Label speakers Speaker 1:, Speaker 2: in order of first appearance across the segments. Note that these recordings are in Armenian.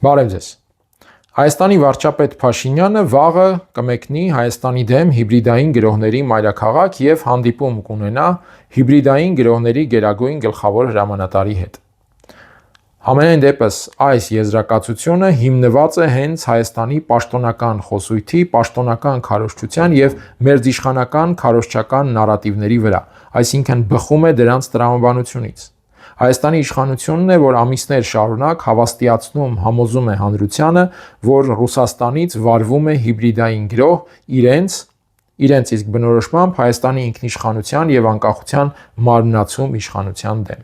Speaker 1: Բարև ձեզ։ Հայաստանի վարչապետ Փաշինյանը վաղը կմեկնի Հայաստանի դեմ հիբրիդային գրոհների մայրաքաղաք եւ հանդիպում կունենա հիբրիդային գրոհների գերագույն գլխավոր հրամանատարի հետ։ Համենայն դեպս այս եզրակացությունը հիմնված է հենց Հայաստանի պաշտոնական խոսույթի, պաշտոնական քարոզչության եւ մերձիշխանական քարոզչական նարատիվների վրա, այսինքն բխում է դրանց տրամաբանությունից։ Հայաստանի իշխանությունն է, որ ամիսներ շարունակ հավաստիացնում, համոզում է հանրությանը, որ Ռուսաստանից վարվում է հիբրիդային գրոհ իրենց իսկ բնորոշմամբ Հայաստանի ինքնիշխանության եւ անկախության մարմնացում իշխանության դեմ։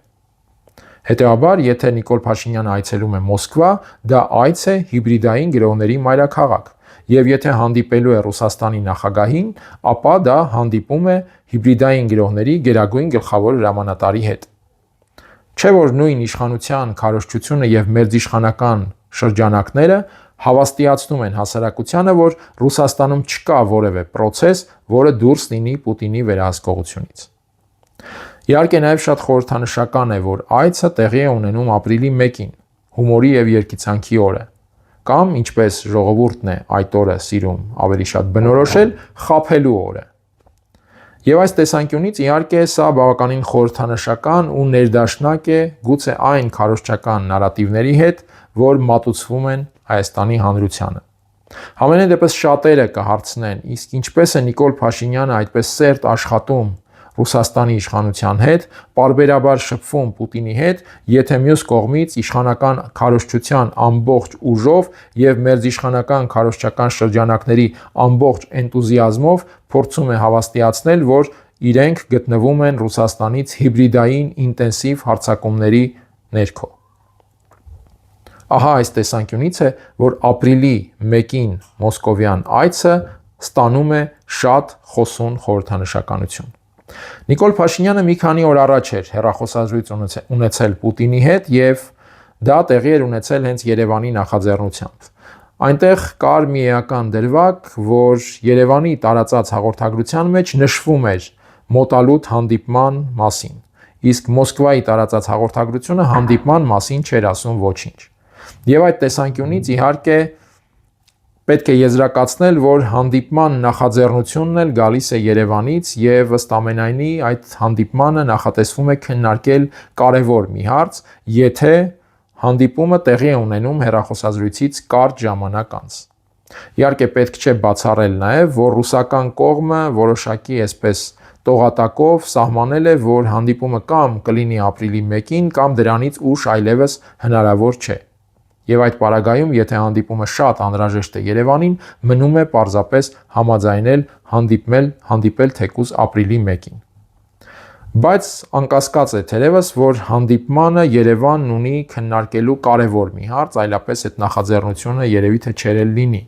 Speaker 1: Հետևաբար, եթե Նիկոլ Փաշինյանը այցելում է Մոսկվա, դա այց է հիբրիդային գրոհների մայրաքաղաք, եւ եթե հանդիպելու է Ռուսաստանի նախագահին, ապա դա հանդիպում է հիբրիդային գրոհների գերագույն գլխավոր հրամանատարի հետ։ Չէ՞ որ նույն իշխանության քարոզչությունը եւ մերձիշխանական շրջանակները հավաստիացնում են հասարակությանը, որ Ռուսաստանում չկա որևէ process, որը դուրս լինի Պուտինի վերահսկողությունից։ Իհարկե նաեւ շատ խորհրդանշական է, որ այցը տեղի է ունենում ապրիլի 1-ին, հումորի եւ երգիծանքի օրը, կամ ինչպես ժողովուրդն է այդ օրը սիրում ավելի շատ բնորոշել, խաբելու օրը։ Եվ այս տեսանկյունից իհարկե սա բավականին խորհրդանշական ու ներդաշնակ է գուցե այն քարոզչական նարատիվների հետ, որ մատուցվում են Հայաստանի հանրությանը։ Համենայն դեպս շատերը կհարցնեն, իսկ ինչպես է Նիկոլ Փաշինյանը այդպես սերտ աշխատում Ռուսաստանի իշխանության հետ, պարբերաբար շփվում Պուտինի հետ, եթե մյուս կողմից իշխանական քարոզչության ամբողջ ուժով եւ մերձիշխանական քարոզչական շրջանակների ամբողջ էնտուզիազմով փորձում է հավաստիացնել, որ իրենք գտնվում են Ռուսաստանից հիբրիդային ինտենսիվ հարձակումների ներքո։ Ահա այս տեսանկյունից է, որ ապրիլի 1-ին մոսկովյան այցը ստանում է շատ խոսուն խորհրդանշականություն։ Նիկոլ Փաշինյանը մի քանի օր առաջ էր հեռախոսազրույց ունեցել Պուտինի հետ եւ դա տեղի էր ունեցել հենց Երևանի նախաձեռնությամբ։ Այնտեղ կար մի էական դրվագ, որ Երևանի տարածած հաղորդագրության մեջ նշվում էր մոտալուտ հանդիպման մասին, իսկ Մոսկվայի տարածած հաղորդագրությունը հանդիպման մասին չէր ասում ոչինչ։ Եվ այդ տեսանկյունից իհարկե պետք է եզրակացնել, որ հանդիպման նախաձեռնությունն էլ գալիս է Երևանից եւ ըստ ամենայնի այդ հանդիպմանը նախատեսվում է քննարկել կարևոր մի հարց, եթե հանդիպումը տեղի է ունենում հեռախոսազրույցից կարճ ժամանակ անց։ Իհարկե պետք չէ բացառել նաեւ, որ ռուսական կողմը որոշակի այսպես տողատակով սահմանել է, որ հանդիպումը կամ կլինի ապրիլի 1-ին, կամ դրանից ուշ այլևս հնարավոր չէ։ Եվ այդ պարագայում, եթե հանդիպումը շատ անհրաժեշտ է Երևանին, մնում է պարզապես համաձայնել հանդիպել թեկուզ ապրիլի 1-ին։ Բայց անկասկած է թերևս, որ հանդիպմանը Երևանն ունի քննարկելու կարևոր մի հարց, այլապես այդ նախաձեռնությունը երևի թե չէր լինի։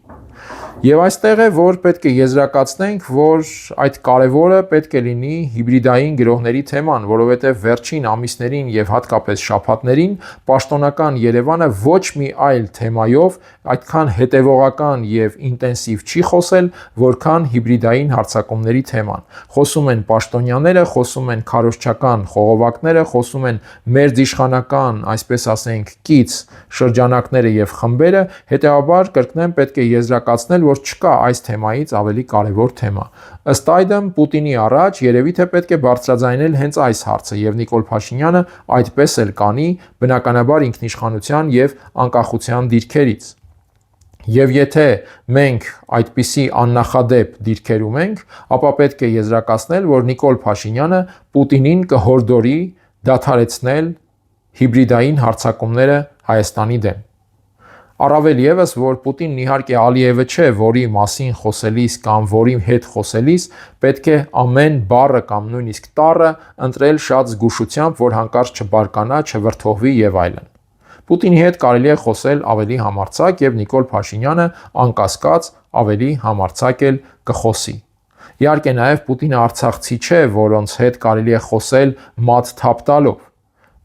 Speaker 1: Եվ այստեղ է, որ պետք է եզրակացնենք, որ այդ կարևորը պետք է լինի հիբրիդային գրոհների թեման, որովհետև վերջին ամիսներին եւ հատկապես շաբաթներին պաշտոնական Երևանը ոչ մի այլ թեմայով այդքան հետևողական եւ ինտենսիվ չի խոսել, որքան հիբրիդային հարձակումների թեման։ Խոսում են պաշտոնյաները, խոսում են քարոզչական խողովակները, խոսում են մերձիշխանական, այսպես ասենք, կից շրջանակները եւ խմբերը, հետեւաբար կրկնեմ պետք է եզրակացնել, որ չկա այս թեմայից ավելի կարևոր թեմա։ Ըստ այդմ Պուտինի առաջ երևի թե պետք է բարձրաձայնել հենց այս հարցը եւ Նիկոլ Փաշինյանը այդպես էլ կանի, բնականաբար ինքնիշխանության եւ անկախության դիրքերից։ Եվ եթե մենք այդպիսի աննախադեպ դիրքերում ենք, ապա պետք է եզրակացնել, որ Նիկոլ Փաշինյանը Պուտինին կհորդորի դադարեցնել հիբրիդային հարձակումները Հայաստանի դեմ։ Առավել եւս, որ Պուտինն իհարկե Ալիևը չէ, որի մասին խոսելիս կամ որի հետ խոսելիս պետք է ամեն բառը կամ նույնիսկ տառը ընտրել շատ զգուշությամբ, որ հանկարծ չբարկանա, չվրդովվի եւ այլն։ Պուտինի հետ կարելի է խոսել ավելի համարձակ եւ Նիկոլ Փաշինյանը անկասկած ավելի համարձակ էլ կխոսի։ Իհարկե նաեւ Պուտինը արցախցի չէ, որոնց հետ կարելի է խոսել մատ թափ տալով։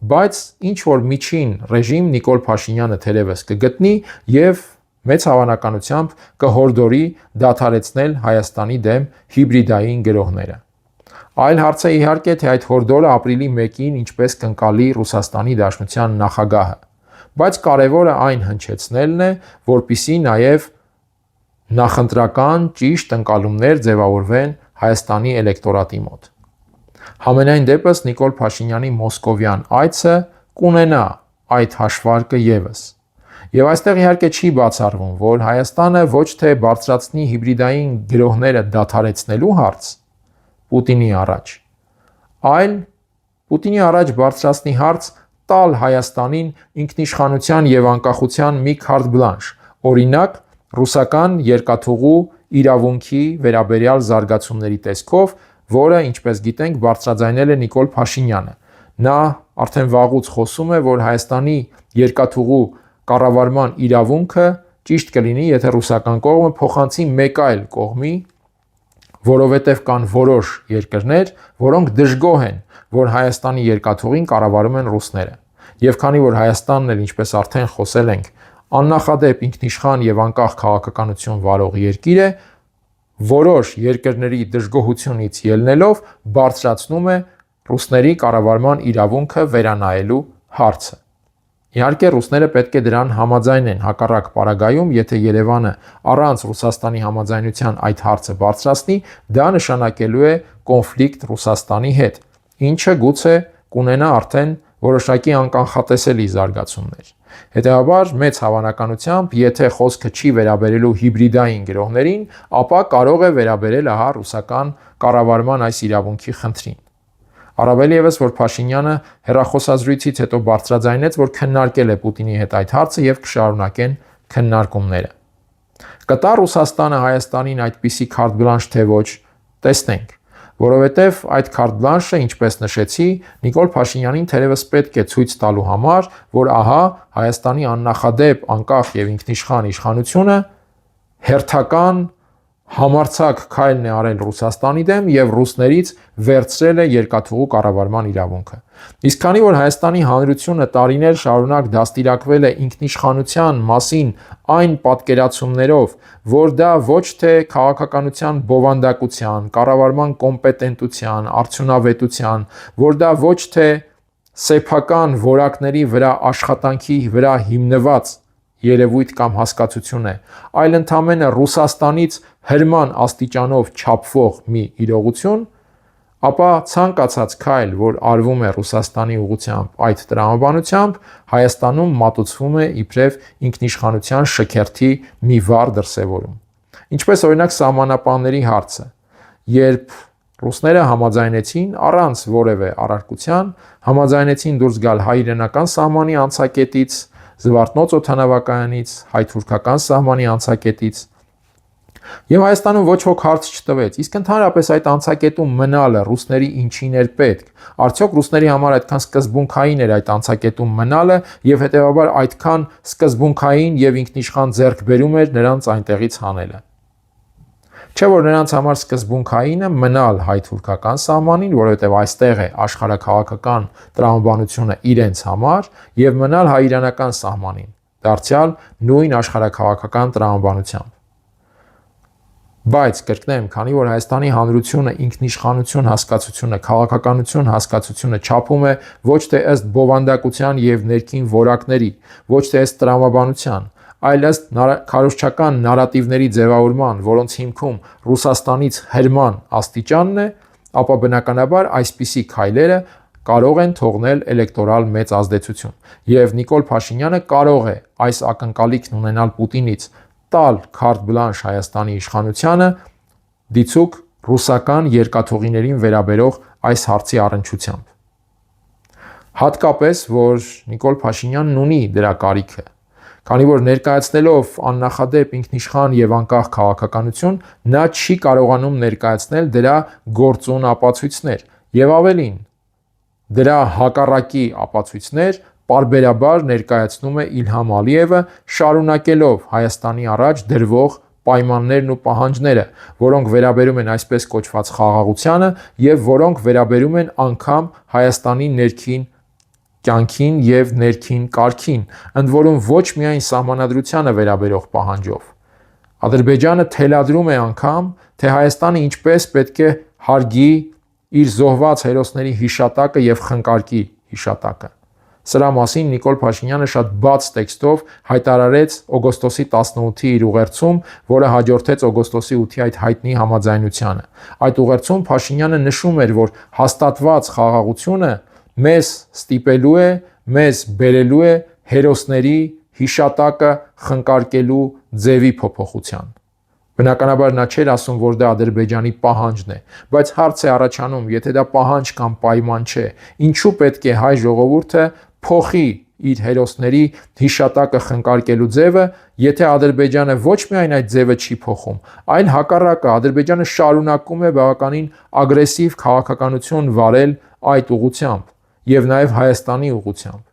Speaker 1: Բայց ինչ որ միջին ռեժիմ Նիկոլ Փաշինյանը թերևս կգտնի եւ մեծ հավանականությամբ կհորդորի դադարեցնել Հայաստանի դեմ հիբրիդային գրոհները։ Այլ հարց է իհարկե, թե այդ հորդորը ապրիլի 1-ին ինչպես կընկալի Ռուսաստանի Դաշնության նախագահը։ բայց կարևորը այն հնչեցնելն է, որպիսի նաև նախընտրական ճիշտ ընկալումներ ձևավորվեն Հայաստանի էլեկտորատի մոտ։ Համենայն դեպս Նիկոլ Փաշինյանի մոսկովյան այցը կունենա այդ հաշվարկը ևս։ Եվ այստեղ իհարկե չի բացառվում, որ Հայաստանը ոչ թե բարձրացնի հիբրիդային գրոհները դադարեցնելու հարց Պուտինի առաջ, այլ Պուտինի առաջ բարձրացնի հարց տալ Հայաստանին ինքնիշխանության եւ անկախության մի քարտ բլանշ, օրինակ ռուսական երկաթուղու իրավունքի վերաբերյալ զարգացումների տեսքով, որը, ինչպես գիտենք, բարձրաձայնել է Նիկոլ Փաշինյանը։ Նա արդեն վաղուց խոսում է, որ Հայաստանի երկաթուղու կառավարման իրավունքը ճիշտ կլինի, եթե ռուսական կողմը փոխանցի մեկ այլ կողմի, որովհետև կան որոշ երկրներ, որոնք դժգոհ են, որ Հայաստանի երկաթուղին կառավարում են ռուսները։ Եվ քանի որ Հայաստանն էլ, ինչպես արդեն խոսել ենք, աննախադեպ ինքնիշխան եւ անկախ քաղաքականություն վարող երկիր է, որոշ երկրների դժգոհությունից ելնելով բարձրացնում է ռուսների կառավարման իրավունքը վերանայելու հարցը։ Իհարկե ռուսները պետք է դրան համաձայնեն, հակառակ պարագայում, եթե Երևանը առանց Ռուսաստանի համաձայնության այդ հարցը բարձրացնի, դա նշանակելու է կոնֆլիկտ Ռուսաստանի հետ, ինչը գուցե կունենա արդեն որոշակի անկանխատեսելի զարգացումներ։ Հետևաբար մեծ հավանականությամբ, եթե խոսքը չի վերաբերելու հիբրիդային գրոհներին, ապա կարող է վերաբերել ահա ռուսական կառավարման այս իրավունքի խնդրին։ Առավել ևս, որ Փաշինյանը հեռախոսազրույցից հետո բարձրաձայնեց, որ քննարկել է Պուտինի հետ այդ հարցը եւ կշարունակեն քննարկումները։ Կտա Ռուսաստանը Հայաստանին այդպիսի քարտ բլանշ թե ոչ, տեսնենք, որովհետև այդ քարտ բլանշը, ինչպես նշեցի, Նիկոլ Փաշինյանին թերևս պետք է ցույց տալու համար, որ ահա Հայաստանի աննախադեպ, անկախ եւ ինքնիշխան իշխանությունը հերթական համարձակ քայլն է արել Ռուսաստանի դեմ եւ ռուսներից վերցրել է երկաթուղու կառավարման իրավունքը։ Իսկ քանի որ Հայաստանի Հանրությունը տարիներ շարունակ դաստիարակվել է ինքնիշխանության մասին այն պատկերացումներով, որ դա ոչ թե քաղաքականության բովանդակության, կառավարման կոմպետենտության, արդյունավետության, որ դա ոչ թե սեփական որակների վրա աշխատանքի վրա հիմնված երևույթ կամ հասկացություն է, այլ ընդամենը Ռուսաստանից հրման աստիճանով չափվող մի իրողություն, ապա ցանկացած քայլ, որ արվում է Ռուսաստանի ուղղությամբ այդ տրամաբանությամբ, Հայաստանում մատուցվում է իբրև ինքնիշխանության շքերթի մի վառ դրսևորում։ Ինչպես օրինակ սահմանապանների հարցը, երբ ռուսները համաձայնեցին առանց որևէ առարկության, համաձայնեցին դուրս գալ հայ-իրենական սահմանի անցակետից, Զվարթնոց օդանավակայանից, հայ-թուրքական սահմանի անցակետից, եւ Հայաստանում ոչ ոք հարց չտվեց, իսկ ընդհանրապես այդ անցակետում մնալը ռուսների ինչին էր պետք, արդյոք ռուսների համար այդքան սկզբունքային էր այդ անցակետում մնալը եւ հետեւաբար այդքան սկզբունքային եւ ինքնիշխան ձեռքբերում էր նրանց այնտեղից հանելը։ Չէ՞ որ նրանց համար սկզբունքայինը մնալ հայ-թուրքական սահմանին, որովհետև այստեղ է աշխարհաքաղաքական տրամաբանությունը իրենց համար, եւ մնալ հայ-իրանական սահմանին, դարձյալ նույն աշխարհաքաղաքական տրամաբանությամբ։ Բայց կրկնեմ, քանի որ Հայաստանի Հանրությունը ինքնիշխանություն հասկացությունը, քաղաքականություն հասկացությունը չափում է ոչ թե ըստ բովանդակության եւ ներքին որակների, ոչ թե ըստ տրամաբանության, այլ ըստ քարոզչական նարատիվների ձևավորման, որոնց հիմքում Ռուսաստանից հրման աստիճանն է, ապա բնականաբար այսպիսի քայլերը կարող են թողնել էլեկտորալ մեծ ազդեցություն։ Եվ Նիկոլ Փաշինյանը կարող է այս ակնկալիքն ունենալ Պուտինից տալ քարտ բլանշ Հայաստանի իշխանությանը դիցուք ռուսական երկաթուղիներին վերաբերող այս հարցի առնչությամբ։ Հատկապես, որ Նիկոլ Փաշինյանն ունի դրա կարիքը, քանի որ ներկայացնելով աննախադեպ ինքնիշխան եւ անկախ քաղաքականություն, նա չի կարողանում ներկայացնել դրա գործուն ապացույցներ եւ ավելին, դրա հակառակի ապացույցներ պարբերաբար ներկայացնում է Իլհամ Ալիևը, շարունակելով Հայաստանի առաջ դրվող պայմաններն ու պահանջները, որոնք վերաբերում են այսպես կոչված խաղաղությանը եւ որոնք վերաբերում են անգամ Հայաստանի ներքին կյանքին եւ ներքին կարգին, ընդ որում ոչ միայն սահմանադրությանը վերաբերող պահանջով։ Ադրբեջանը թելադրում է անգամ, թե Հայաստանը ինչպես պետք է հարգի իր զոհված հերոսների հիշատակը եւ խնկարկի հիշատակը։ Սրա մասին Նիկոլ Փաշինյանը շատ բաց տեքստով հայտարարեց օգոստոսի 18-ի իր ուղերձում, որը հաջորդեց օգոստոսի 8-ի այդ հայտնի համաձայնությանը։ Այդ ուղերձում Փաշինյանը նշում էր, որ հաստատված խաղաղությունը մեզ ստիպելու է, մեզ բերելու է հերոսների հիշատակը խնկարկելու ձևի փոփոխության։ Բնականաբար նա չէր ասում, որ դա Ադրբեջանի պահանջն է, բայց հարց է առաջանում, եթե դա պահանջ կամ պայման չէ, ինչու պետք է հայ ժողովուրդը փոխի իր հերոսների հիշատակը խնկարկելու ձևը, եթե Ադրբեջանը ոչ միայն այդ ձևը չի փոխում, այլ հակառակը Ադրբեջանը շարունակում է բավականին ագրեսիվ քաղաքականություն վարել այդ ուղղությամբ եւ նաեւ Հայաստանի ուղղությամբ։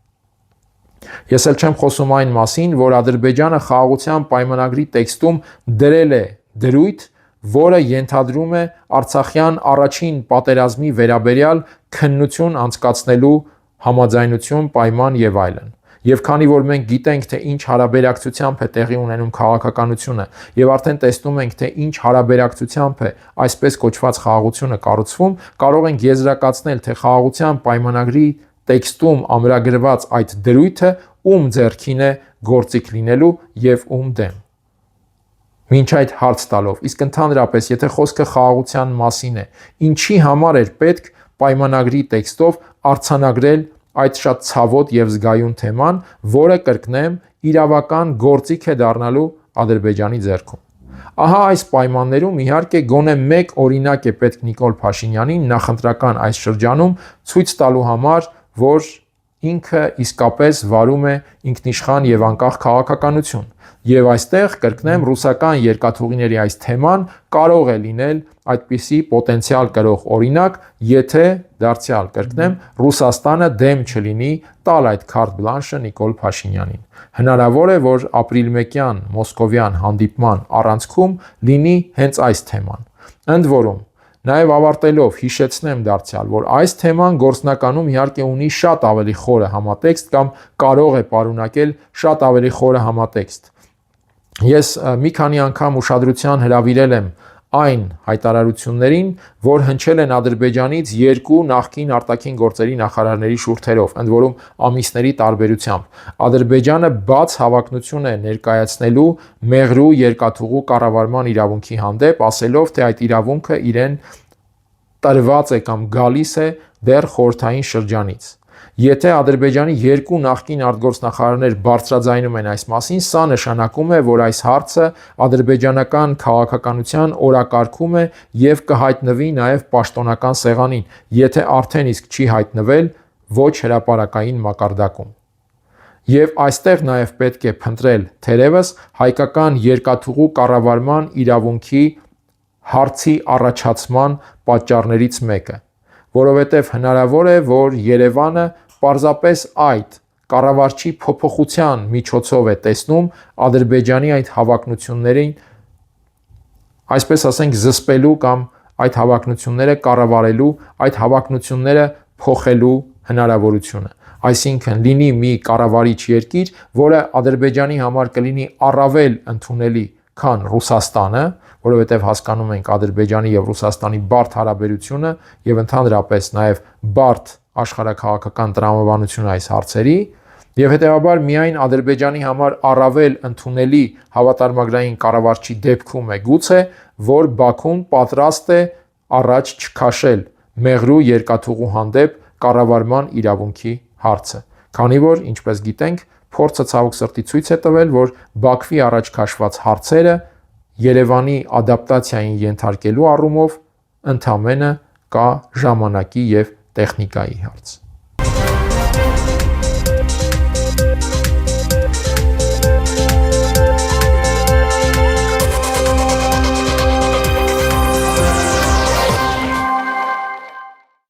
Speaker 1: Ես էլ չեմ խոսում այն մասին, որ Ադրբեջանը խաղաղության պայմանագրի տեքստում դրել է դրույթ, որը ենթադրում է Արցախյան առաջին պատերազմի վերաբերյալ քննություն անցկացնելու համաձայնություն, պայման եւ այլն։ Եվ քանի որ մենք գիտենք, թե ինչ հարաբերակցությամբ է տեղի ունենում քաղաքականությունը եւ արդեն տեսնում ենք, թե ինչ հարաբերակցությամբ է այսպես կոչված խաղաղությունը կառուցվում, կարող ենք եզրակացնել, թե խաղաղության պայմանագրի տեքստում ամրագրված այդ դրույթը ում ձեռքին է գործիք լինելու եւ ում դեմ։ Մինչ այդ հարց տալով, իսկ ընդհանրապես, եթե խոսքը խաղաղության մասին է, ինչի համար էր պետք պայմանագրի տեքստով արձանագրել այդ շատ ցավոտ եւ զգայուն թեման, որը կրկնեմ, իրավական գործիք է դառնալու Ադրբեջանի ձեռքում։ Ահա այս պայմաններում իհարկե գոնե մեկ օրինակ է պետք Նիկոլ Փաշինյանին նախընտրական այս շրջանում ցույց տալու համար, որ ինքը իսկապես վարում է ինքնիշխան եւ անկախ քաղաքականություն։ Եվ այստեղ կրկնեմ, ռուսական երկաթուղիների այս թեման կարող է լինել այդպիսի պոտենցիալ կրող օրինակ, եթե դարձյալ կրկնեմ, Ռուսաստանը դեմ չլինի տալ այդ քարտ բլանշը Նիկոլ Փաշինյանին։ Հնարավոր է, որ ապրիլմեկյան մոսկովյան հանդիպման առանցքում լինի հենց այս թեման։ Ընդ որում, նաև ավարտելով հիշեցնեմ դարձյալ, որ այս թեման գործնականում իհարկե ունի շատ ավելի խորը համատեքստ կամ կարող է պարունակել շատ ավելի խորը համատեքստ։ Ես մի քանի անգամ ուշադրության հրավիրել եմ այն հայտարարություններին, որ հնչել են Ադրբեջանից երկու նախկին արտաքին գործերի նախարարների շուրթերով, ընդ որում ամիսների տարբերությամբ։ Ադրբեջանը բաց հավակնություն է ներկայացնելու Մեղրու երկաթուղու կառավարման իրավունքի հանդեպ, ասելով, թե այդ իրավունքը իրեն տրված է կամ գալիս է դեռ խորհրդային շրջանից։ Եթե Ադրբեջանի երկու նախկին արտգործնախարարներ բարձրաձայնում են այս մասին, սա նշանակում է, որ այս հարցը ադրբեջանական քաղաքականության օրակարգում է եւ կհայտնվի նաեւ պաշտոնական սեղանին, եթե արդեն իսկ չի հայտնվել ոչ հրապարակային մակարդակում։ Եվ այստեղ նաեւ պետք է փնտրել թերևս հայկական երկաթուղու կառավարման իրավունքի հարցի առաջացման պատճառներից մեկը, որովհետև հնարավոր է, որ Երևանը պարզապես այդ կառավարչի փոփոխության միջոցով է տեսնում Ադրբեջանի այդ հավակնություններին, այսպես ասենք, զսպելու կամ այդ հավակնությունները կառավարելու, այդ հավակնությունները փոխելու հնարավորությունը։ Այսինքն լինի մի կառավարիչ երկիր, որը Ադրբեջանի համար կլինի առավել ընդունելի, քան Ռուսաստանը, որովհետև հասկանում ենք Ադրբեջանի եւ Ռուսաստանի բարդ հարաբերությունը եւ ընդհանրապես նաեւ բարդ աշխարհաքաղաքական տրամաբանությունը այս հարցերի, եւ հետեւաբար միայն Ադրբեջանի համար առավել ընդունելի հավատարմագրային կառավարչի դեպքում է գուցե, որ Բաքուն պատրաստ է առաջ չքաշել Մեղրու երկաթուղու հանդեպ կառավարման իրավունքի հարցը, քանի որ, ինչպես գիտենք, փորձը ցավոք սրտի ցույց է տվել, որ Բաքվի առաջ քաշված հարցերը Երևանի ադապտացիային ենթարկելու առումով ընդամենը կա ժամանակի եւ տեխնիկայի հարց։